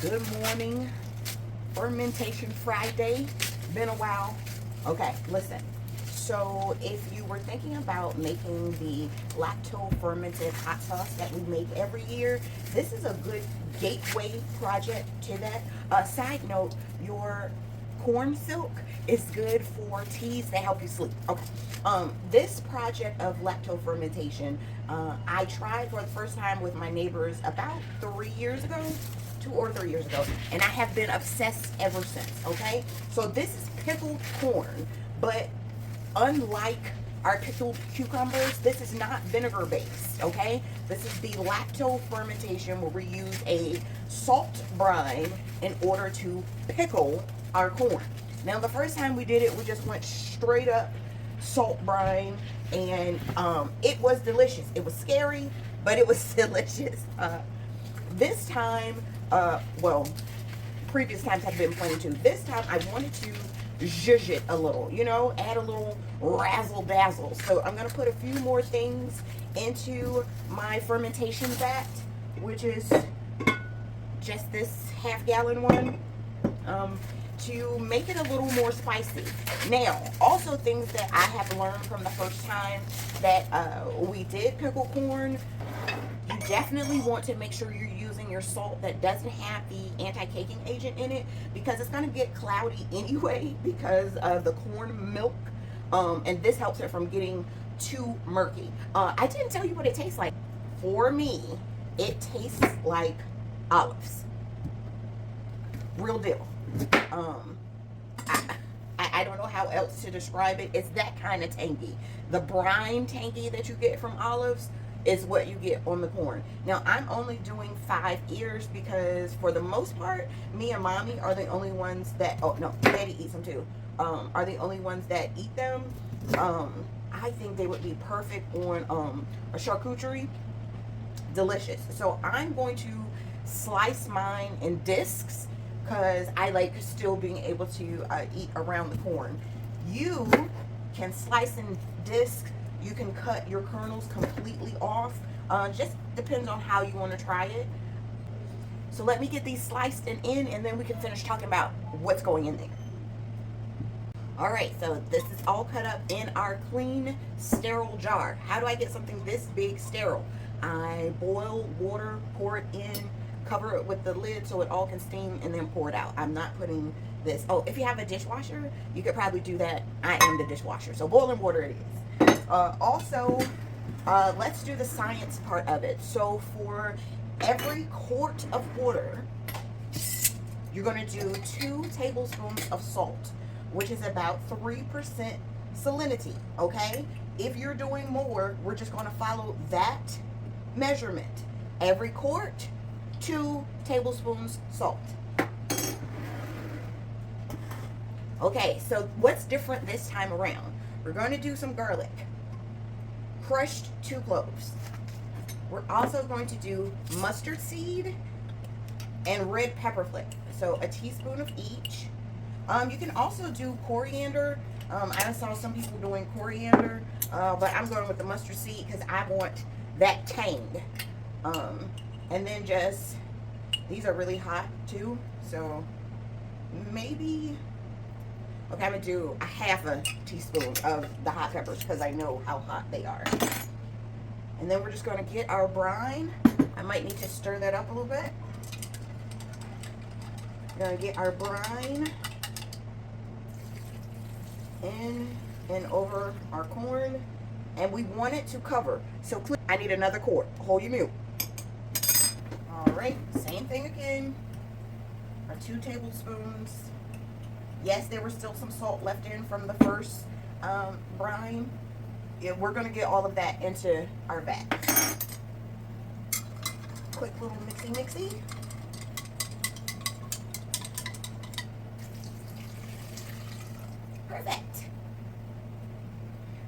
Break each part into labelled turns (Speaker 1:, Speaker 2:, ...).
Speaker 1: Good morning, Fermentation Friday. Been a while. Okay, listen. So if you were thinking about making the lacto fermented hot sauce that we make every year, this is a good gateway project to that. Side note, your corn silk is good for teas that help you sleep. Okay. This project of lacto fermentation, I tried for the first time with my neighbors about 3 years ago. 2 or 3 years ago, and I have been obsessed ever since. Okay, so this is pickled corn, but unlike our pickled cucumbers, this is not vinegar based. Okay, this is the lacto fermentation where we use a salt brine in order to pickle our corn. Now the first time we did it, we just went straight up salt brine, and it was delicious. It was scary, but it was delicious. This time, well, previous times have been plenty too. This time I wanted to zhuzh it a little, you know, add a little razzle dazzle. So I'm going to put a few more things into my fermentation vat, which is just this half-gallon one, to make it a little more spicy. Now, also things that I have learned from the first time that we did pickle corn, you definitely want to make sure you're using your salt that doesn't have the anti-caking agent in it, because it's going to get cloudy anyway because of the corn milk, and this helps it from getting too murky. I didn't tell you what it tastes like. For me, it tastes like olives. Real deal. I don't know how else to describe it. It's that kind of tangy. The brine tangy that you get from olives is what you get on the corn. Now, I'm only doing 5 ears because for the most part, me and Mommy are the only ones that, oh no, Daddy eats them too, are the only ones that eat them. I think they would be perfect on a charcuterie. Delicious. So I'm going to slice mine in discs because I like still being able to eat around the corn. You can slice in discs. You can cut your kernels completely off. Just depends on how you want to try it. So let me get these sliced and in, and then we can finish talking about what's going in there. All right, so this is all cut up in our clean, sterile jar. How do I get something this big sterile? I boil water, pour it in, cover it with the lid so it all can steam, and then pour it out. I'm not putting this. Oh, if you have a dishwasher, you could probably do that. I am the dishwasher, so boiling water it is. Also, let's do the science part of it. So for every quart of water, you're going to do 2 tablespoons of salt, which is about 3% salinity, okay? If you're doing more, we're just going to follow that measurement. Every quart, 2 tablespoons salt. Okay, so what's different this time around? We're going to do some garlic. Crushed 2 cloves. We're also going to do mustard seed and red pepper flake. So a teaspoon of each. You can also do coriander. I saw some people doing coriander, but I'm going with the mustard seed because I want that tang. And then just, these are really hot too, so maybe, okay, I'm going to do a half a teaspoon of the hot peppers because I know how hot they are. And then we're just going to get our brine. I might need to stir that up a little bit. We're going to get our brine in and over our corn. And we want it to cover. So I need another quart. Hold your mute. All right, same thing again. Our 2 tablespoons. Yes, there was still some salt left in from the first brine. Yeah, we're going to get all of that into our vat. Quick little mixy. Perfect.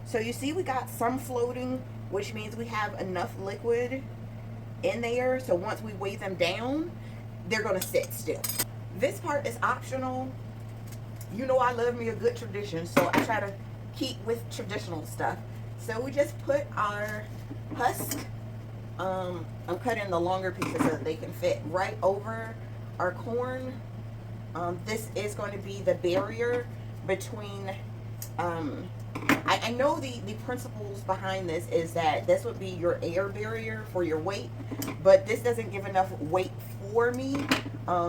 Speaker 1: So you see we got some floating, which means we have enough liquid in there. So once we weigh them down, they're going to sit still. This part is optional. You know I love me a good tradition, so I try to keep with traditional stuff. So we just put our husk, I'm cutting the longer pieces so that they can fit right over our corn. This is going to be the barrier between, I know the principles behind this is that this would be your air barrier for your weight, but this doesn't give enough weight for me.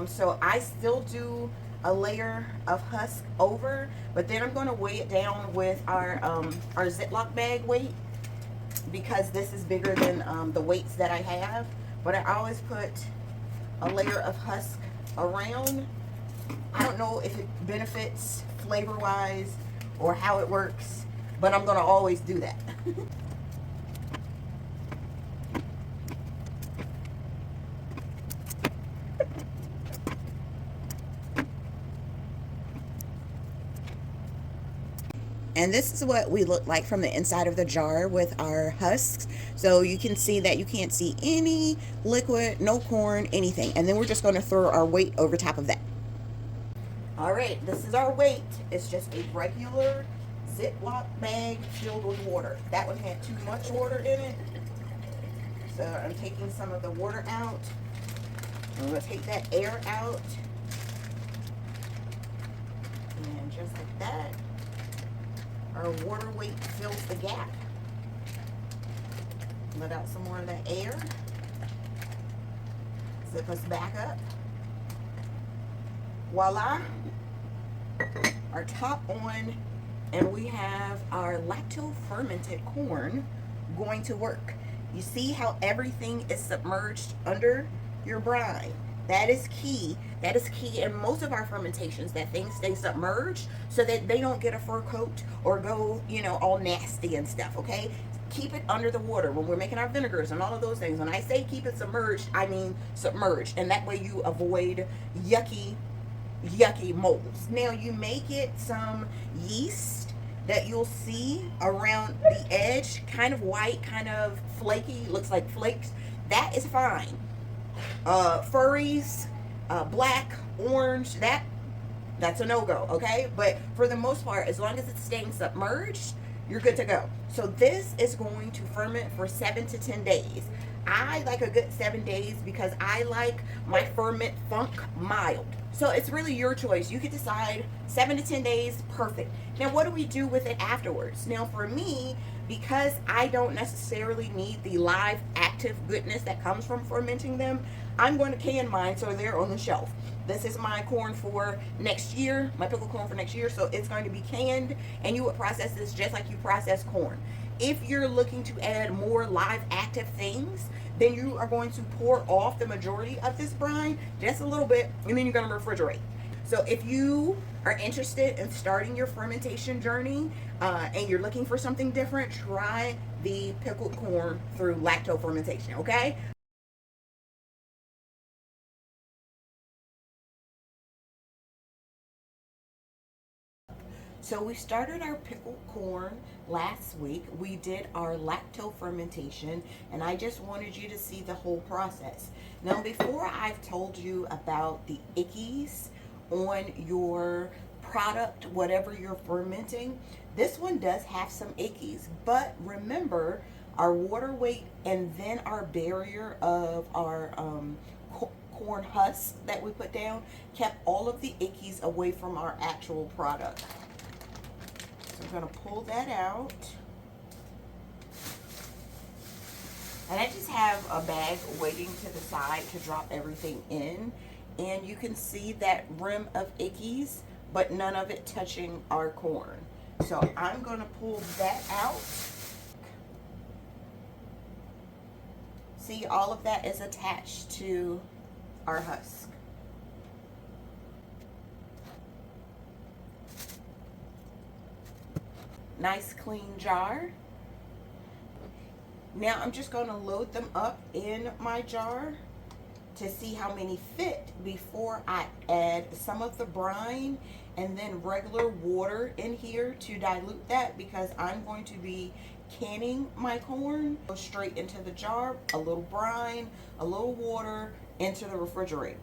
Speaker 1: So I still do a layer of husk over, but then I'm going to weigh it down with our Ziploc bag weight, because this is bigger than the weights that I have. But I always put a layer of husk around. I don't know if it benefits flavor wise or how it works, but I'm going to always do that. And this is what we look like from the inside of the jar with our husks. So you can see that you can't see any liquid, no corn, anything. And then we're just going to throw our weight over top of that. All right, this is our weight. It's just a regular Ziploc bag filled with water. That one had too much water in it, so I'm taking some of the water out. I'm going to take that air out. And just like that, our water weight fills the gap. Let out some more of that air. Zip us back up. Voila. Our top on, and we have our lacto fermented corn going to work. You see how everything is submerged under your brine? That is key. That is key in most of our fermentations, that things stay submerged so that they don't get a fur coat or go, all nasty and stuff, okay? Keep it under the water when we're making our vinegars and all of those things. When I say keep it submerged, I mean submerged. And that way you avoid yucky molds. Now you may get some yeast that you'll see around the edge, kind of white, kind of flaky, looks like flakes. That is fine. Furries, black, orange, that's a no-go, okay? But for the most part, as long as it's staying submerged, you're good to go. So this is going to ferment for 7 to 10 days. I like a good 7 days because I like my ferment funk mild. So it's really your choice. You can decide 7 to 10 days, perfect. Now what do we do with it afterwards? Now for me, because I don't necessarily need the live active goodness that comes from fermenting them, I'm going to can mine so they're on the shelf. This is my corn for next year, my pickled corn for next year, so it's going to be canned, and you would process this just like you process corn. If you're looking to add more live active things, then you are going to pour off the majority of this brine, just a little bit, and then you're going to refrigerate. So if you are interested in starting your fermentation journey and you're looking for something different, try the pickled corn through lacto fermentation, okay? So we started our pickled corn last week. We did our lacto fermentation, and I just wanted you to see the whole process. Now, before I've told you about the ickies on your product, whatever you're fermenting, this one does have some ickies. But remember, our water weight and then our barrier of our corn husk that we put down kept all of the ickies away from our actual product. So I'm going to pull that out. And I just have a bag waiting to the side to drop everything in. And you can see that rim of ickies, but none of it touching our corn. So I'm going to pull that out. See, all of that is attached to our husk. Nice clean jar. Now I'm just going to load them up in my jar to see how many fit before I add some of the brine and then regular water in here to dilute that, because I'm going to be canning my corn. Go straight into the jar, a little brine, a little water, into the refrigerator.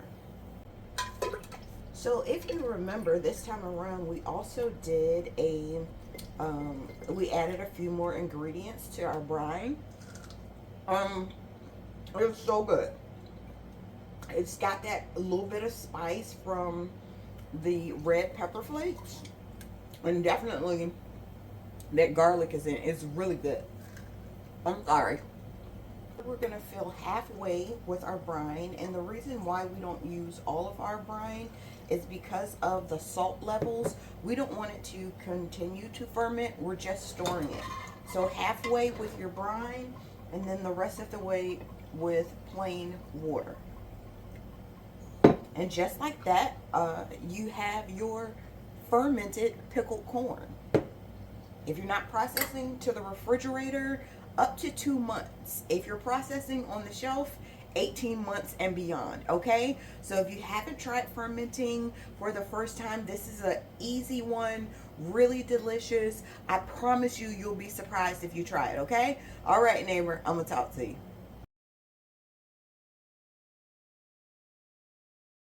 Speaker 1: So if you remember, this time around we also did we added a few more ingredients to our brine. It was so good. It's got that little bit of spice from the red pepper flakes. And definitely that garlic is in it. It's really good. I'm sorry. We're going to fill halfway with our brine, and the reason why we don't use all of our brine is because of the salt levels. We don't want it to continue to ferment. We're just storing it. So halfway with your brine, and then the rest of the way with plain water. And just like that, you have your fermented pickled corn. If you're not processing to the refrigerator, up to 2 months. If you're processing on the shelf, 18 months and beyond. Okay, so if you haven't tried fermenting for the first time, this is an easy one, really delicious. I promise you, you'll be surprised if you try it. Okay, all right, neighbor, I'm gonna talk to you.